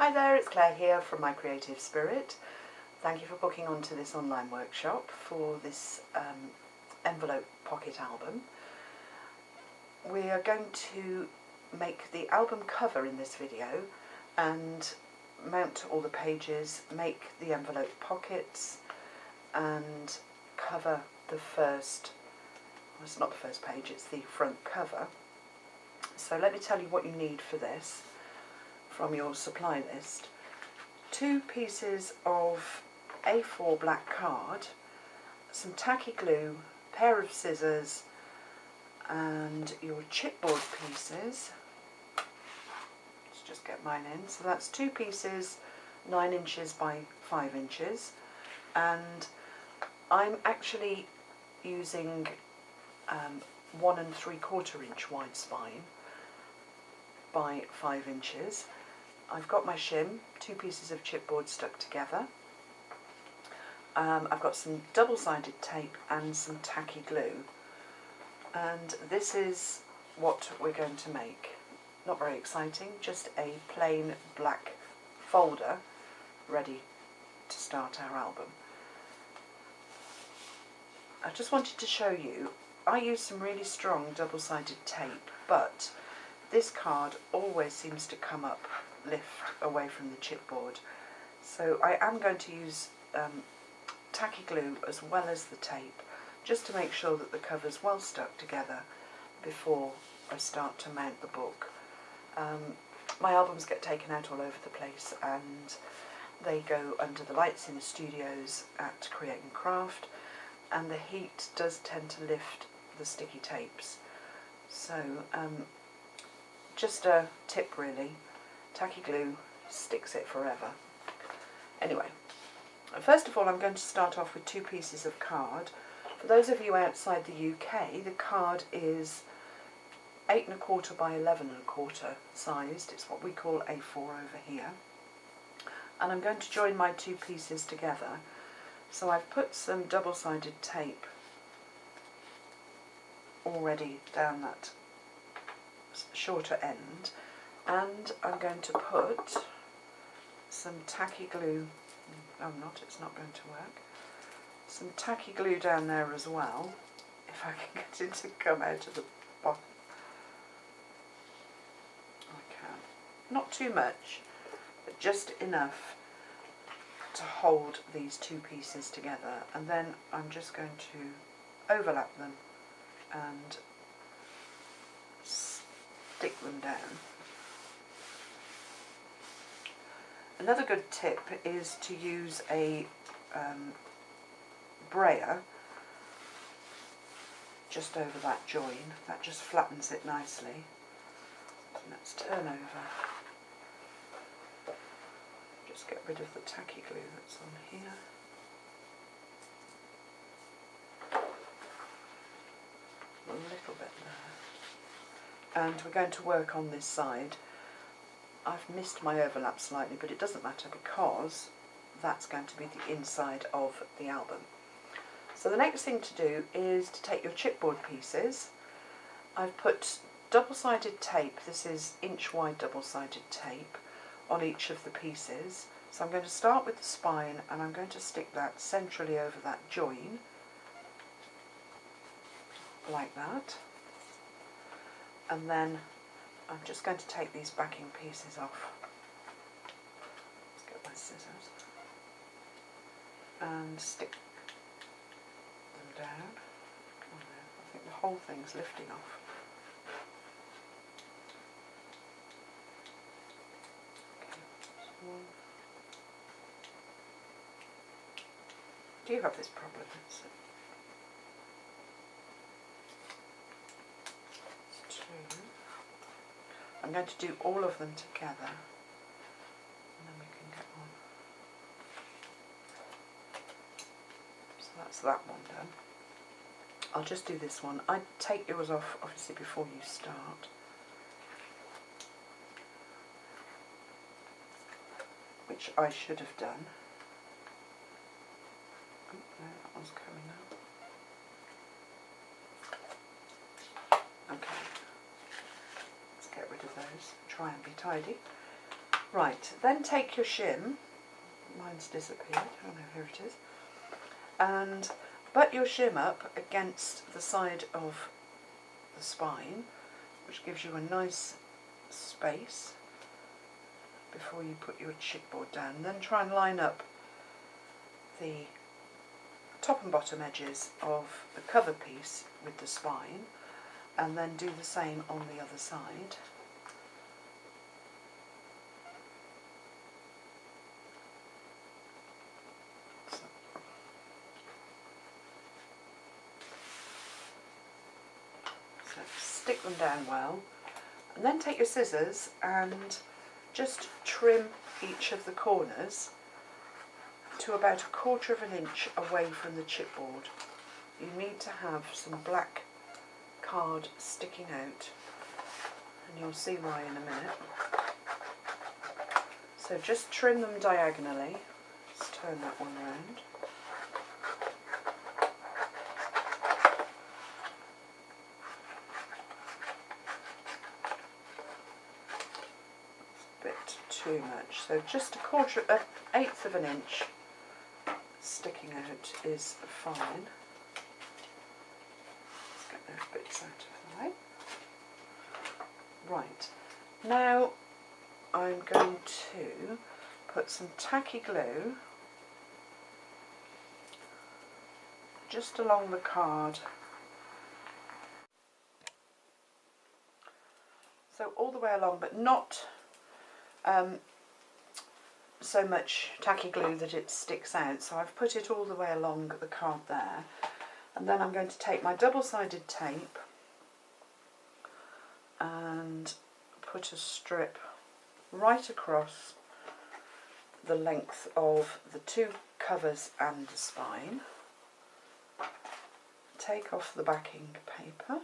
Hi there, it's Claire here from My Creative Spirit. Thank you for booking onto this online workshop for this envelope pocket album. We are going to make the album cover in this video and mount all the pages, make the envelope pockets and cover the first, well, it's not the first page, it's the front cover. So let me tell you what you need for this from your supply list. 2 pieces of A4 black card, some tacky glue, a pair of scissors and your chipboard pieces. Let's just get mine in. So that's 2 pieces, 9 inches by 5 inches, and I'm actually using 1 3/4 inch wide spine by 5 inches. I've got my shim, 2 pieces of chipboard stuck together. I've got some double-sided tape and some tacky glue, and this is what we're going to make. Not very exciting, just a plain black folder ready to start our album. I just wanted to show you, I use some really strong double-sided tape, but this card always seems to come up, lift away from the chipboard. So I am going to use tacky glue as well as the tape, just to make sure that the cover's well stuck together before I start to mount the book. My albums get taken out all over the place and they go under the lights in the studios at Create and Craft, and the heat does tend to lift the sticky tapes. So just a tip really, tacky glue sticks it forever. Anyway, first of all I'm going to start off with 2 pieces of card. For those of you outside the UK, the card is 8 1/4 by 11 1/4 sized. It's what we call A4 over here. And I'm going to join my 2 pieces together. So I've put some double-sided tape already down that shorter end, and I'm going to put some tacky glue, it's not going to work, some tacky glue down there as well, if I can get it to come out of the bottom. I can. Not too much, but just enough to hold these 2 pieces together, and then I'm just going to overlap them and stick them down. Another good tip is to use a brayer just over that join. That just flattens it nicely. So let's turn over. Just get rid of the tacky glue that's on here. A little bit there. And we're going to work on this side. I've missed my overlap slightly, but it doesn't matter because that's going to be the inside of the album. So the next thing to do is to take your chipboard pieces. I've put double-sided tape, this is inch wide double-sided tape, on each of the pieces. So I'm going to start with the spine and I'm going to stick that centrally over that join, like that. And then I'm just going to take these backing pieces off. Let's get my scissors and stick them down. Come on now. I think the whole thing's lifting off. Okay, so do you have this problem? It's 2. I'm going to do all of them together and then we can get on. So that's that one done. I'll just do this one. I'd take yours off obviously before you start. Which I should have done. Oh, no, that one's coming out. Okay. Get rid of those, try and be tidy. Right, then take your shim, mine's disappeared, oh no, here it is, and butt your shim up against the side of the spine, which gives you a nice space before you put your chipboard down. Then try and line up the top and bottom edges of the cover piece with the spine, and then do the same on the other side. So stick them down well, and then take your scissors and just trim each of the corners to about 1/4 of an inch away from the chipboard. You need to have some black card sticking out, and you'll see why in a minute. So just trim them diagonally. Let's turn that one round. It's a bit too much, so just 1/8 of an inch sticking out is fine. Let's get those bits out of the way. Right, now I'm going to put some tacky glue just along the card. So all the way along, but not so much tacky glue that it sticks out. So I've put it all the way along the card there. And then I'm going to take my double-sided tape and put a strip right across the length of the two covers and the spine. Take off the backing paper.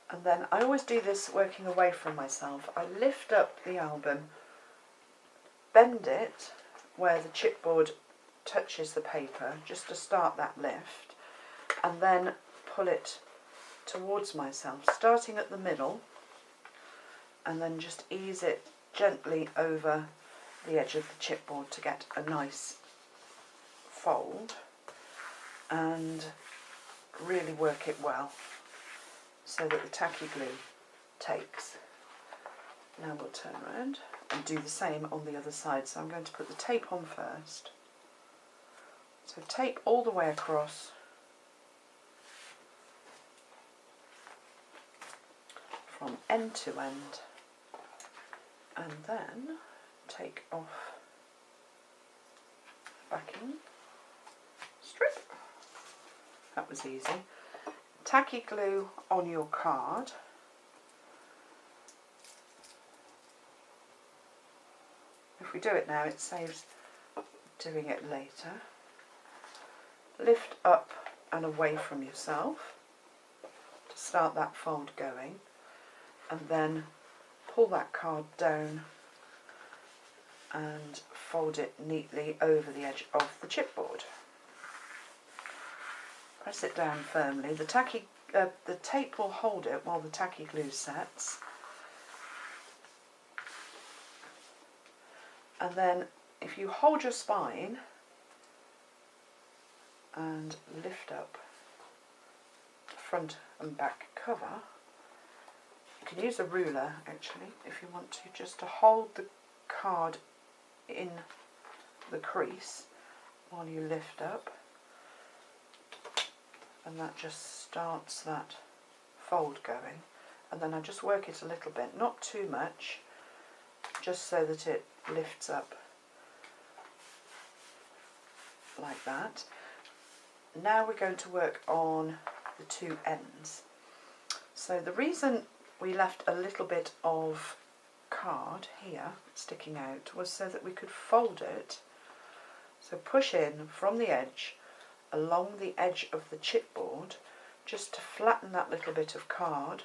And then I always do this working away from myself. I lift up the album, bend it where the chipboard touches the paper, just to start that lift, and then pull it towards myself, starting at the middle, and then just ease it gently over the edge of the chipboard to get a nice fold, and really work it well so that the tacky glue takes. Now we'll turn around and do the same on the other side. So I'm going to put the tape on first. So tape all the way across, from end to end, and then take off the backing strip. That was easy. Tacky glue on your card. If we do it now, it saves doing it later. Lift up and away from yourself to start that fold going, and then pull that card down and fold it neatly over the edge of the chipboard. Press it down firmly. The tape will hold it while the tacky glue sets. And then if you hold your spine and lift up the front and back cover, you can use a ruler actually if you want to, just to hold the card in the crease while you lift up. And that just starts that fold going, and then I just work it a little bit, not too much, just so that it lifts up like that. Now we're going to work on the two ends. So the reason we left a little bit of card here sticking out was so that we could fold it. So push in from the edge along the edge of the chipboard just to flatten that little bit of card.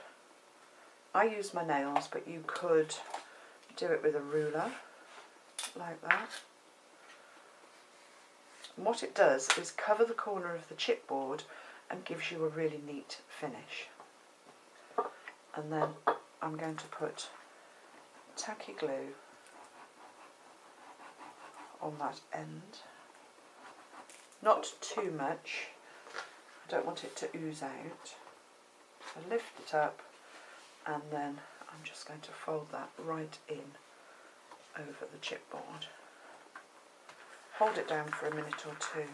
I use my nails, but you could do it with a ruler like that. And what it does is cover the corner of the chipboard and gives you a really neat finish. And then I'm going to put tacky glue on that end. Not too much, I don't want it to ooze out. So lift it up, and then I'm just going to fold that right in over the chipboard. Hold it down for a minute or two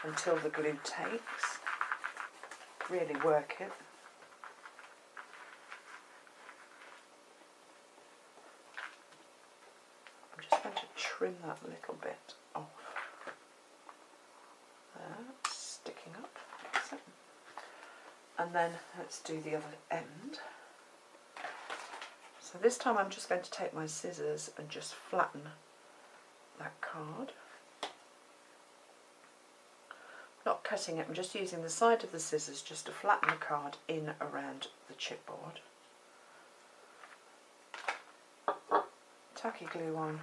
until the glue takes. Really work it. I'm just going to trim that little bit off. There, it's sticking up. That's it. And then let's do the other end. So this time I'm just going to take my scissors and just flatten that card. Not cutting it, I'm just using the side of the scissors just to flatten the card in around the chipboard. Tacky glue on.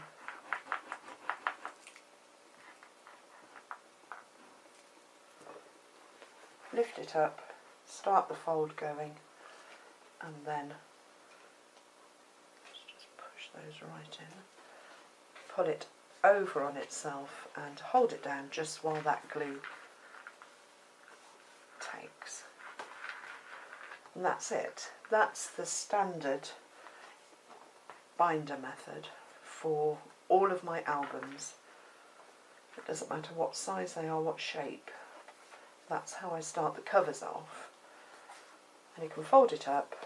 Lift it up, start the fold going, and then just push those right in. Pull it over on itself and hold it down just while that glue takes. And that's it. That's the standard binder method for all of my albums. It doesn't matter what size they are, what shape. That's how I start the covers off. And you can fold it up.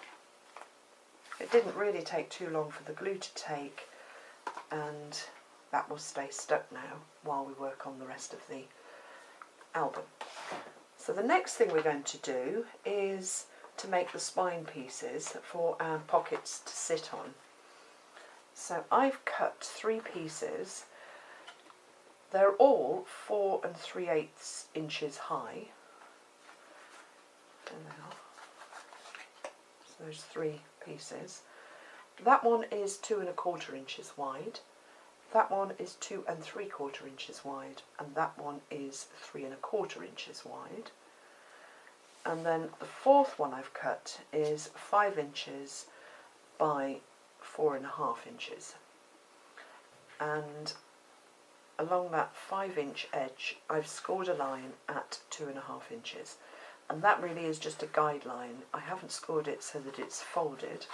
It didn't really take too long for the glue to take, and that will stay stuck now while we work on the rest of the album. So the next thing we're going to do is to make the spine pieces for our pockets to sit on. So I've cut 3 pieces. They're all 4 3/8 inches high. There they are. So there's 3 pieces. That one is 2 1/4 inches wide. That one is 2 3/4 inches wide, and that one is 3 1/4 inches wide. And then the 4th one I've cut is 5 inches by 4 1/2 inches. And along that 5-inch edge I've scored a line at 2 1/2 inches, and that really is just a guideline. I haven't scored it so that it's folded.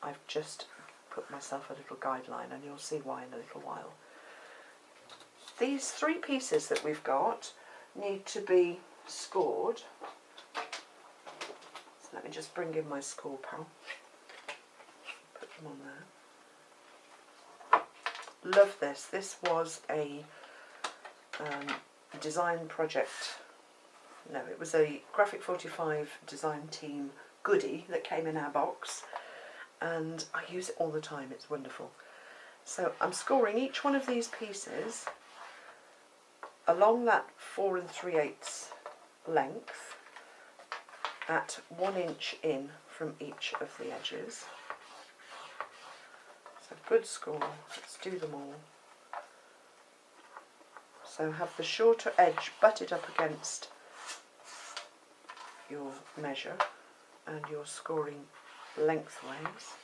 I've just put myself a little guideline, and you'll see why in a little while. These 3 pieces that we've got need to be scored. So let me just bring in my score pal. Put them on there. Love this. This was a design project. No, it was a Graphic 45 design team goodie that came in our box, and I use it all the time. It's wonderful. So I'm scoring each one of these pieces along that 4 3/8 length at 1 inch in from each of the edges. So good score. Let's do them all. So have the shorter edge butted up against your measure, and you're scoring lengthways.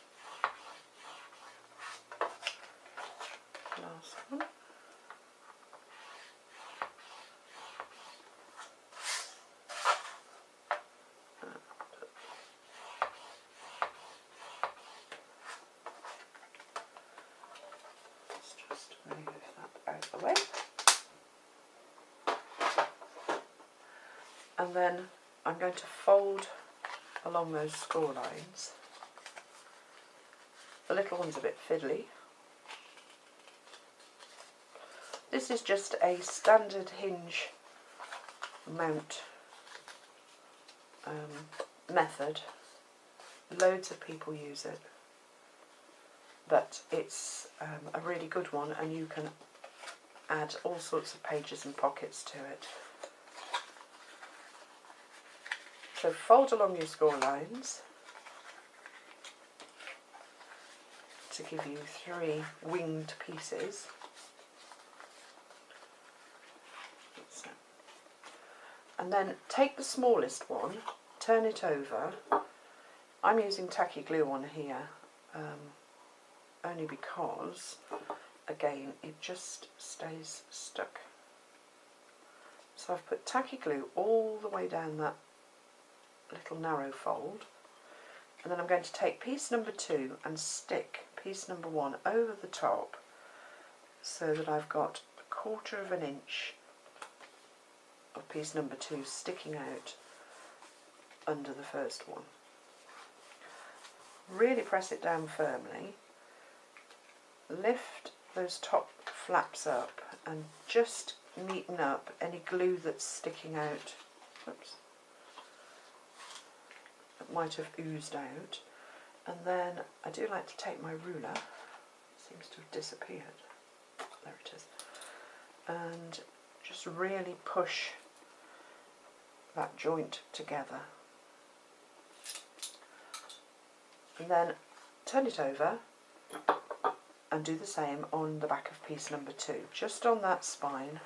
Last one. Let's just move that out of the way. And then I'm going to fold along those score lines. The little one's a bit fiddly. This is just a standard hinge mount method. Loads of people use it, but it's a really good one, and you can add all sorts of pages and pockets to it. So fold along your score lines to give you 3 winged pieces. And then take the smallest one, turn it over. I'm using tacky glue on here, only because, again, it just stays stuck. So I've put tacky glue all the way down that little narrow fold, and then I'm going to take piece number 2 and stick piece number 1 over the top so that I've got 1/4 of an inch of piece number 2 sticking out under the first one. Really press it down firmly, lift those top flaps up and just neaten up any glue that's sticking out. Oops. That might have oozed out. And then I do like to take my ruler, it seems to have disappeared, there it is, and just really push that joint together. And then turn it over and do the same on the back of piece number 2, just on that spine.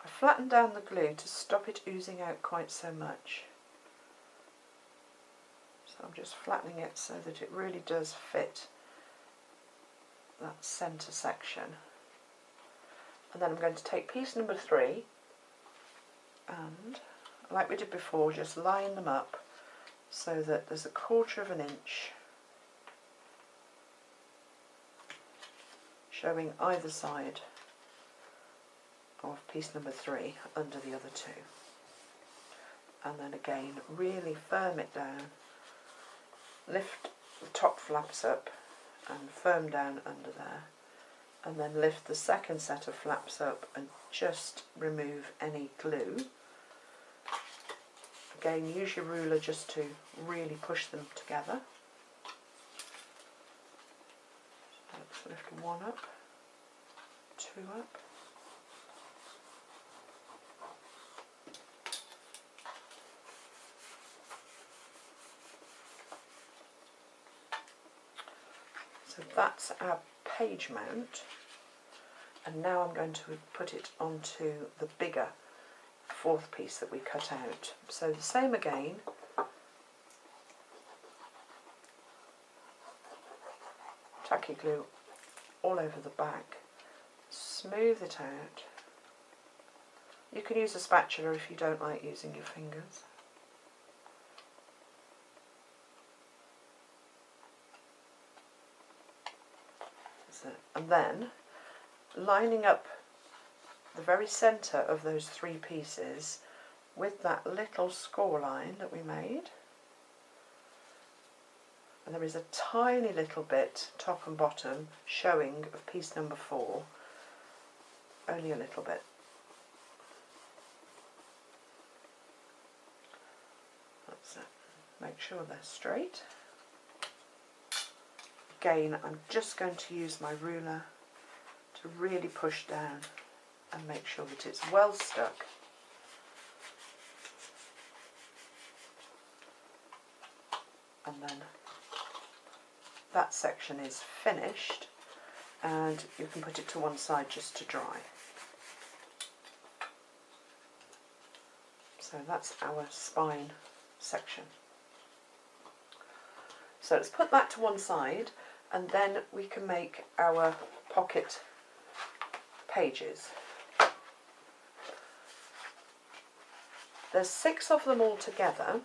I flatten down the glue to stop it oozing out quite so much. So I'm just flattening it so that it really does fit that centre section. And then I'm going to take piece number 3 and, like we did before, just line them up so that there's 1/4 of an inch showing either side of piece number 3 under the other 2. And then again, really firm it down, lift the top flaps up and firm down under there, and then lift the second set of flaps up and just remove any glue. Again, use your ruler just to really push them together. So let's lift 1 up, 2 up. So that's our page mount, and now I'm going to put it onto the bigger 4th piece that we cut out. So the same again, tacky glue all over the back, smooth it out. You can use a spatula if you don't like using your fingers. And then lining up the very centre of those 3 pieces with that little score line that we made. And there is a tiny little bit, top and bottom, showing of piece number 4, only a little bit. That's it. Make sure they're straight. Again, I'm just going to use my ruler to really push down and make sure that it's well stuck. And then that section is finished, and you can put it to one side just to dry. So that's our spine section. So let's put that to one side, and then we can make our pocket pages. There's 6 of them all together,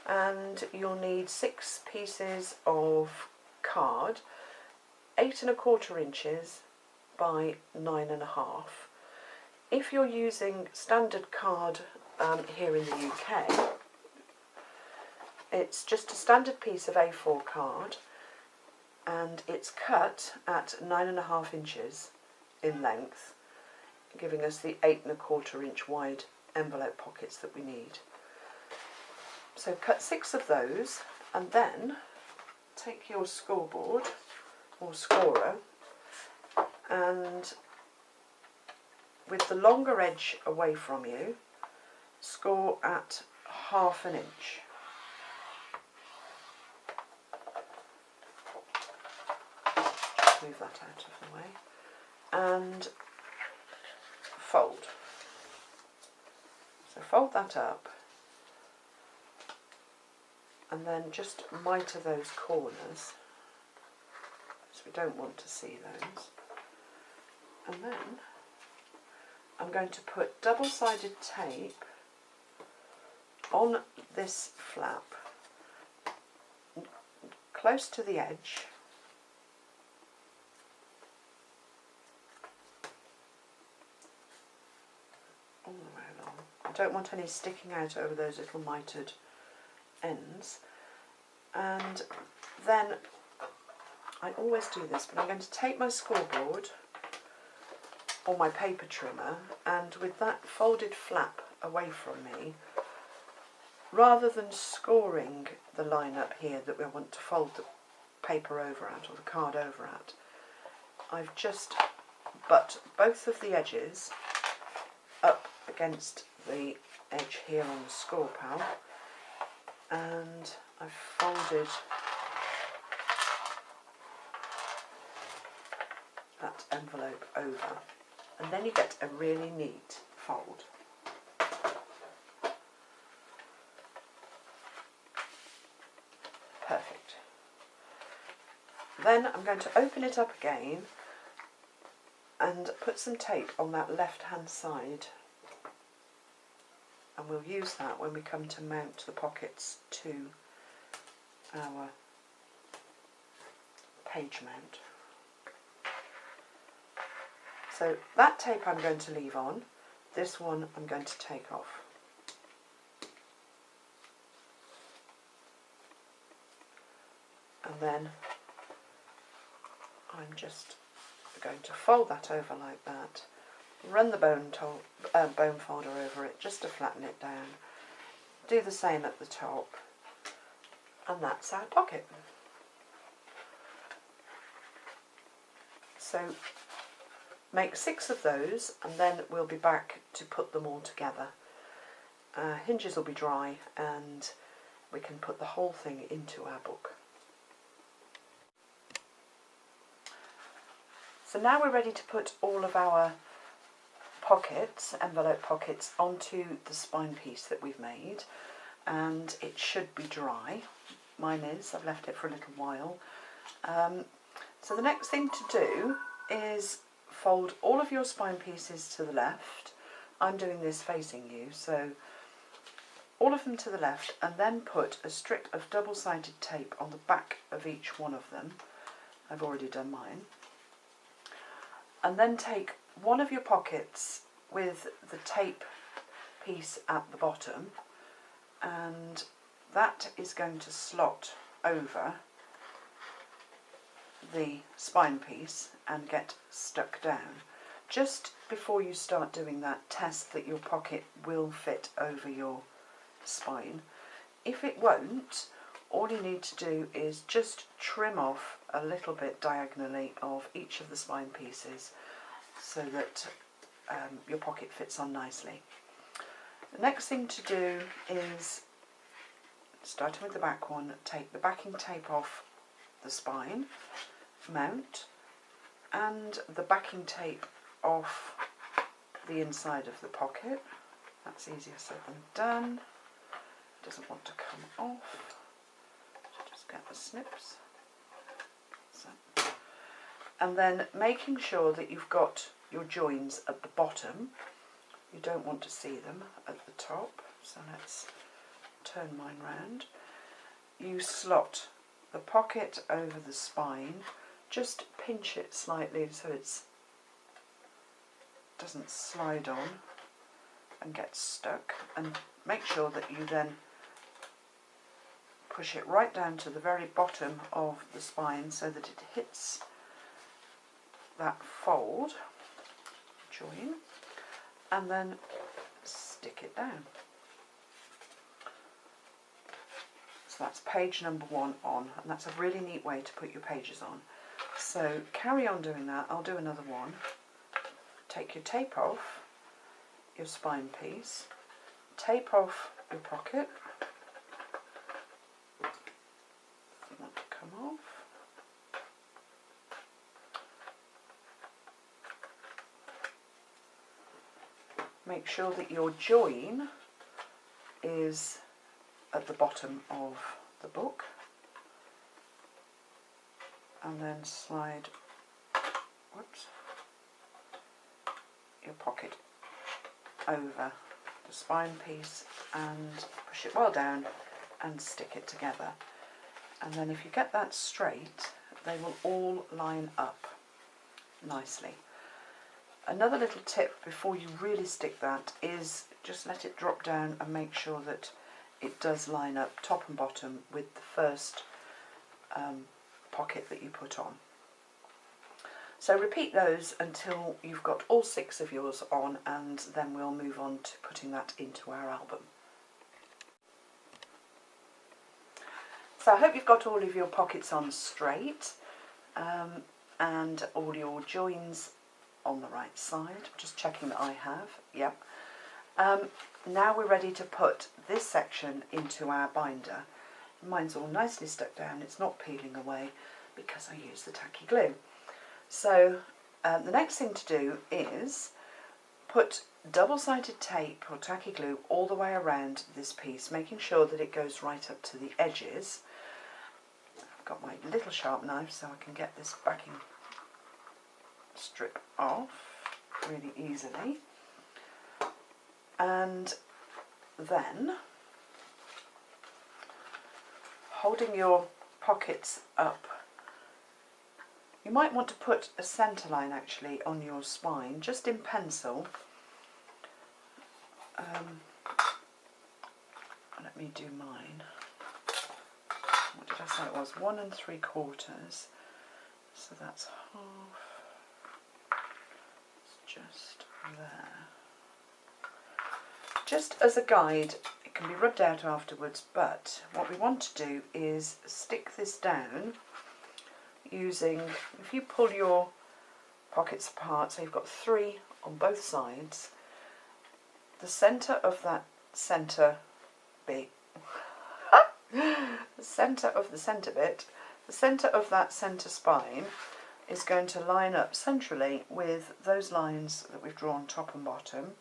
and you'll need 6 pieces of card, 8 1/4 inches by 9 1/2. If you're using standard card here in the UK, it's just a standard piece of A4 card, and it's cut at 9 1/2 inches in length, giving us the 8 1/4 inch wide envelope pockets that we need. So cut 6 of those, and then take your scoreboard or scorer, and with the longer edge away from you, score at 1/2 inch. Move that out of the way, and fold. So fold that up and then just mitre those corners, so we don't want to see those. And then I'm going to put double-sided tape on this flap close to the edge, all the way along. I don't want any sticking out over those little mitred ends. And then, I always do this, but I'm going to take my scoreboard or my paper trimmer, and with that folded flap away from me, rather than scoring the line up here that we want to fold the paper over at, or the card over at, I've just butt both of the edges up against the edge here on the score pal, and I've folded that envelope over, and then you get a really neat fold. Perfect. Then I'm going to open it up again and put some tape on that left hand side, and we'll use that when we come to mount the pockets to our page mount. So that tape I'm going to leave on, this one I'm going to take off. And then I'm just going to fold that over like that, run the bone folder over it just to flatten it down, do the same at the top, and that's our pocket. So make 6 of those, and then we'll be back to put them all together. Hinges will be dry and we can put the whole thing into our book. So now we're ready to put all of our pockets, envelope pockets, onto the spine piece that we've made, and it should be dry. Mine is, I've left it for a little while. So the next thing to do is fold all of your spine pieces to the left. I'm doing this facing you, so all of them to the left, and then put a strip of double-sided tape on the back of each one of them. I've already done mine. And then take one of your pockets with the tape piece at the bottom, and that is going to slot over the spine piece and get stuck down. Just before you start doing that, test that your pocket will fit over your spine. If it won't, all you need to do is just trim off a little bit diagonally of each of the spine pieces so that your pocket fits on nicely. The next thing to do is, starting with the back one, take the backing tape off the spine mount and the backing tape off the inside of the pocket. That's easier said than done. Doesn't want to come off. Just get the snips. So. And then making sure that you've got your joins at the bottom. You don't want to see them at the top. So let's turn mine round. You slot the pocket over the spine. Just pinch it slightly so it doesn't slide on and get stuck, and make sure that you then push it right down to the very bottom of the spine so that it hits that fold join, and then stick it down. So that's page number 1 on, and that's a really neat way to put your pages on. So carry on doing that. I'll do another one. Take your tape off your spine piece, tape off your pocket. Doesn't want to come off. make sure that your join is at the bottom of the book, and then slide your pocket over the spine piece and push it well down and stick it together. And then if you get that straight, they will all line up nicely. Another little tip before you really stick that is just let it drop down and make sure that it does line up top and bottom with the first pocket that you put on. So repeat those until you've got all 6 of yours on, and then we'll move on to putting that into our album. So I hope you've got all of your pockets on straight and all your joins on the right side. Just checking that I have. Yep. Now we're ready to put this section into our binder. Mine's all nicely stuck down, it's not peeling away because I use the tacky glue. So the next thing to do is put double-sided tape or tacky glue all the way around this piece, making sure that it goes right up to the edges. I've got my little sharp knife so I can get this backing strip off really easily. And then, holding your pockets up, you might want to put a centre line actually on your spine, just in pencil. Let me do mine. What did I say it was? 1 3/4. So that's half. It's just there. Just as a guide, it can be rubbed out afterwards, but what we want to do is stick this down using, if you pull your pockets apart, so you've got 3 on both sides, the centre of that centre bit, the centre of that centre spine is going to line up centrally with those lines that we've drawn top and bottom,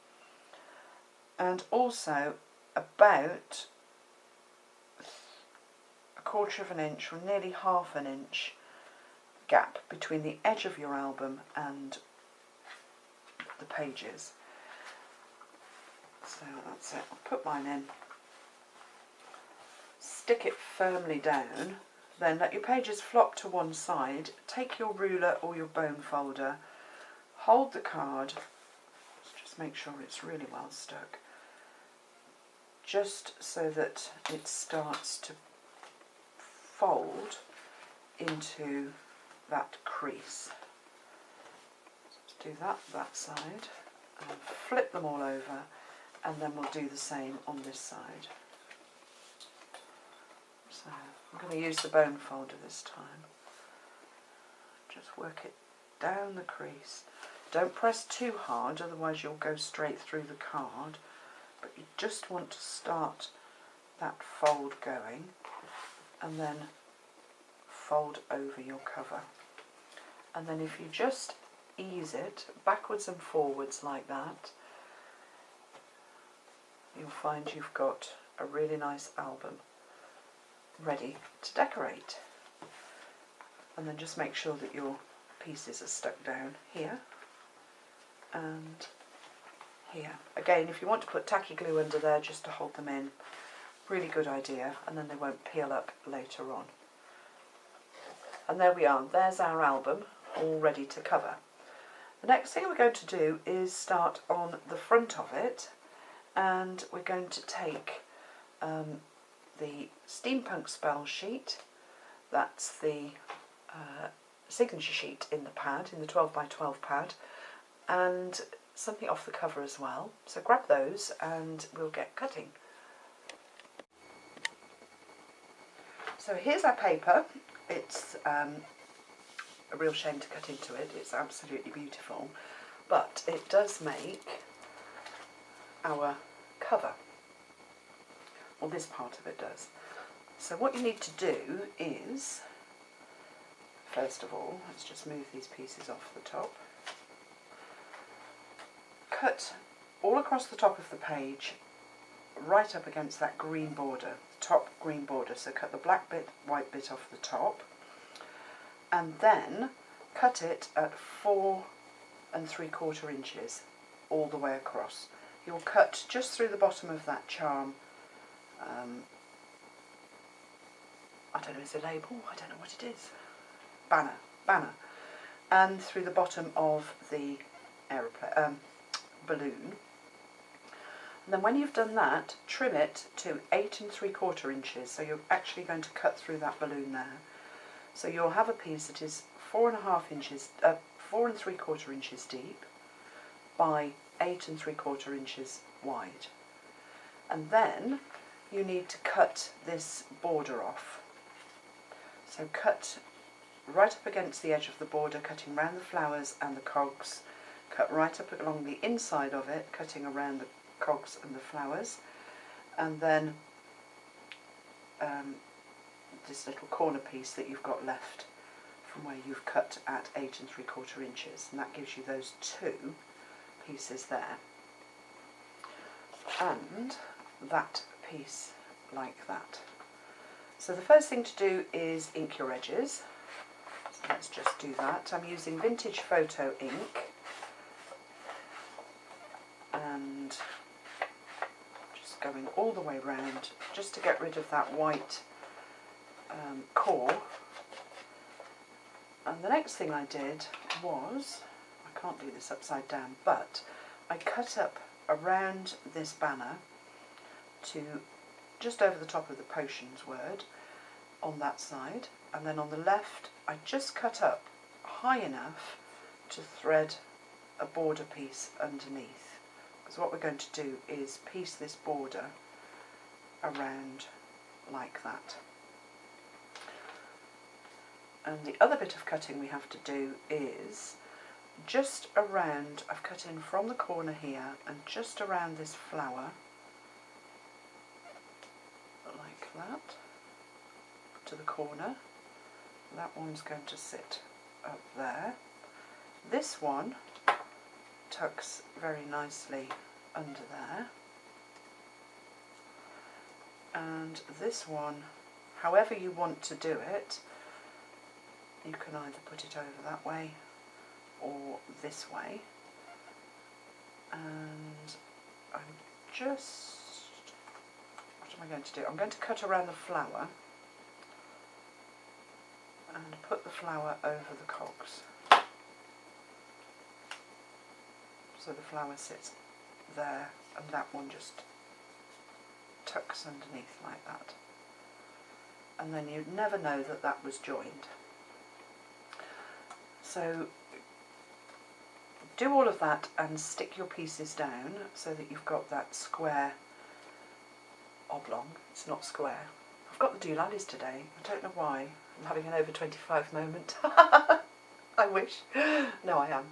and also about 1/4 of an inch or nearly 1/2 an inch gap between the edge of your album and the pages. So that's it. I'll put mine in, stick it firmly down, then let your pages flop to one side, take your ruler or your bone folder, hold the card, just make sure it's really well stuck, just so that it starts to fold into that crease. Let's do that side, and then flip them all over, and then we'll do the same on this side. So I'm going to use the bone folder this time. Just work it down the crease. Don't press too hard, otherwise you'll go straight through the card, but you just want to start that fold going, and then fold over your cover. And then if you just ease it backwards and forwards like that, you'll find you've got a really nice album ready to decorate. And then just make sure that your pieces are stuck down here and here. Again, if you want to put tacky glue under there just to hold them in, really good idea, and then they won't peel up later on. And there we are, there's our album all ready to cover. The next thing we're going to do is start on the front of it, and we're going to take the Steampunk spell sheet, that's the signature sheet in the pad, in the 12 by 12 pad, and something off the cover as well. So grab those and we'll get cutting. So here's our paper. It's a real shame to cut into it, it's absolutely beautiful, but it does make our cover. Well, this part of it does. So what you need to do is, first of all, let's just move these pieces off the top. Cut all across the top of the page, right up against that green border, the top green border. So cut the black bit, white bit off the top, and then cut it at 4 3/4 inches all the way across. You'll cut just through the bottom of that charm. I don't know, is it a label? I don't know what it is. Banner. And through the bottom of the aeroplane, balloon. And then when you've done that, trim it to 8 3/4 inches. So you're actually going to cut through that balloon there. So you'll have a piece that is 4 3/4 inches deep by 8 3/4 inches wide. And then you need to cut this border off. So cut right up against the edge of the border, cutting around the flowers and the cogs. Cut right up along the inside of it, cutting around the cogs and the flowers. And then this little corner piece that you've got left from where you've cut at 8 3/4 inches. And that gives you those two pieces there. And that piece like that. So the first thing to do is ink your edges. So let's just do that. I'm using vintage photo ink and just going all the way round just to get rid of that white core. And the next thing I did was, I can't do this upside down, but I cut up around this banner to just over the top of the potions word on that side, and then on the left I just cut up high enough to thread a border piece underneath, because what we're going to do is piece this border around like that. And the other bit of cutting we have to do is just around, I've cut in from the corner here and just around this flower like that to the corner. That one's going to sit up there. This one tucks very nicely under there, and this one, however you want to do it, you can either put it over that way or this way. And I'm just, what am I going to do? I'm going to cut around the flower and put the flower over the cogs. So the flower sits there and that one just tucks underneath like that. And then you'd never know that that was joined. So do all of that and stick your pieces down so that you've got that square oblong. It's not square. I've got the doolallys today. I don't know why. I'm having an over 25 moment. I wish. No, I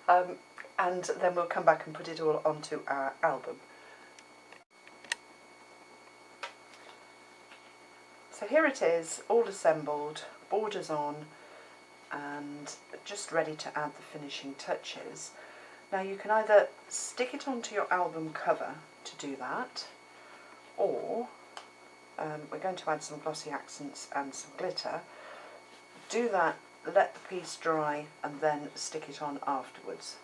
am. And then we'll come back and put it all onto our album. So here it is, all assembled, borders on, and just ready to add the finishing touches. Now you can either stick it onto your album cover to do that, or we're going to add some glossy accents and some glitter. Do that, let the piece dry, and then stick it on afterwards.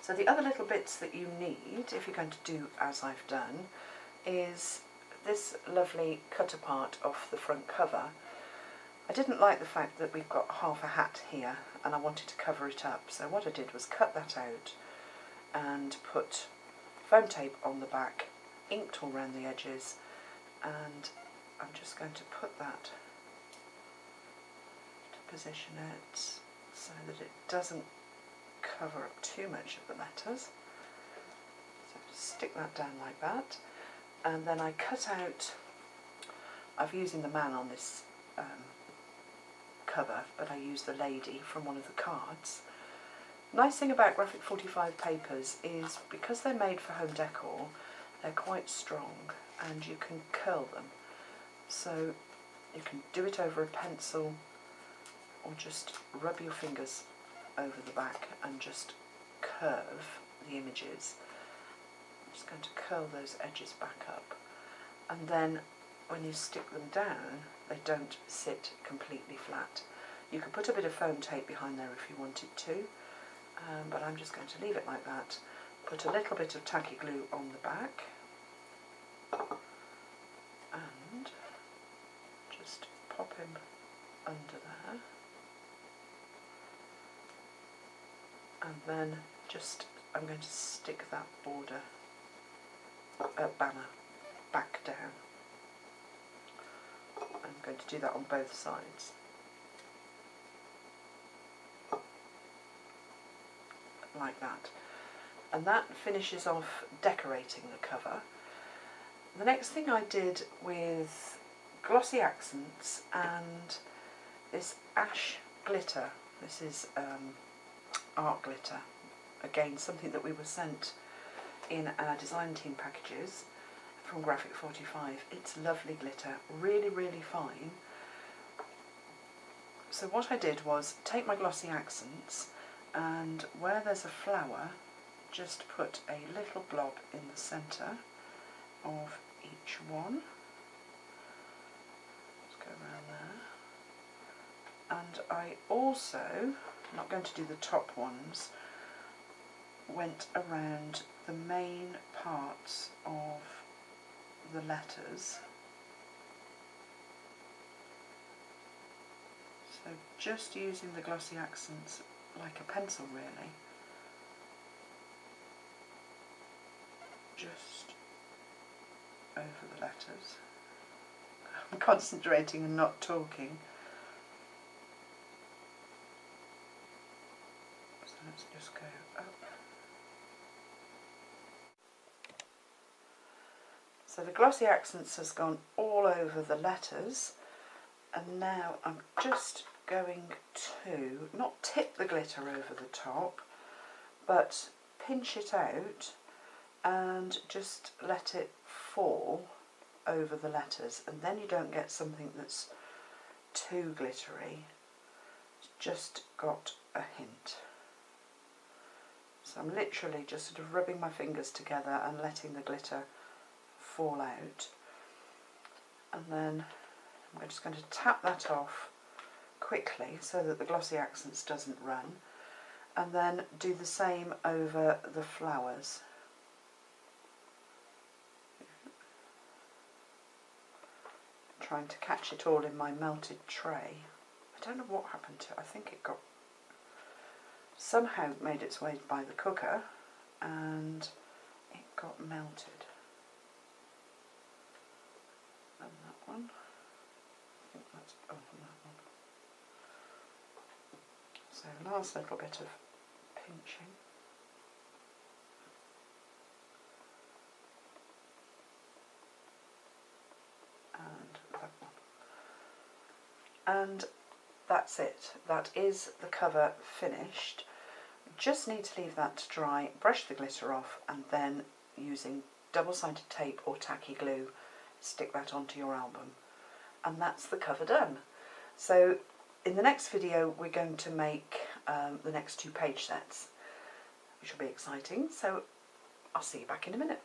So the other little bits that you need, if you're going to do as I've done, is this lovely cut apart off the front cover. I didn't like the fact that we've got half a hat here and I wanted to cover it up, so what I did was cut that out and put foam tape on the back, inked all around the edges, and I'm just going to put that to position it so that it doesn't cover up too much of the letters. So stick that down like that, and then I cut out, I've using the man on this cover, but I use the lady from one of the cards. Nice thing about Graphic 45 papers is because they're made for home decor, they're quite strong and you can curl them. So you can do it over a pencil or just rub your fingers over the back and just curve the images. I'm just going to curl those edges back up, and then when you stick them down they don't sit completely flat. You could put a bit of foam tape behind there if you wanted to, but I'm just going to leave it like that. Put a little bit of tacky glue on the back and just pop him under there, and then just I'm going to stick that border banner back down. I'm going to do that on both sides. Like that. And that finishes off decorating the cover. The next thing I did with glossy accents and this ash glitter, this is art glitter, again something that we were sent in our design team packages from Graphic 45. It's lovely glitter, really fine. So what I did was take my glossy accents, and where there's a flower, just put a little blob in the centre of each one. Let's go around there. And I also, I'm not going to do the top ones, went around the main parts of the letters. So just using the glossy accents like a pencil really. Just over the letters. I'm concentrating and not talking. So let's just go up. So the glossy accents has gone all over the letters, and now I'm just going to not tip the glitter over the top, but pinch it out and just let it fall over the letters, and then you don't get something that's too glittery. It's just got a hint. So I'm literally just sort of rubbing my fingers together and letting the glitter fall out, and then I'm just going to tap that off quickly so that the glossy accents doesn't run, and then do the same over the flowers. Trying to catch it all in my melted tray. I don't know what happened to it. I think it got somehow made its way by the cooker and it got melted. And that one. I think that's on that one. So last little bit of pinching. And that one. And that's it. That is the cover finished. Just need to leave that to dry, brush the glitter off, and then using double-sided tape or tacky glue, stick that onto your album. And that's the cover done. So in the next video we're going to make the next two page sets, which will be exciting. So I'll see you back in a minute.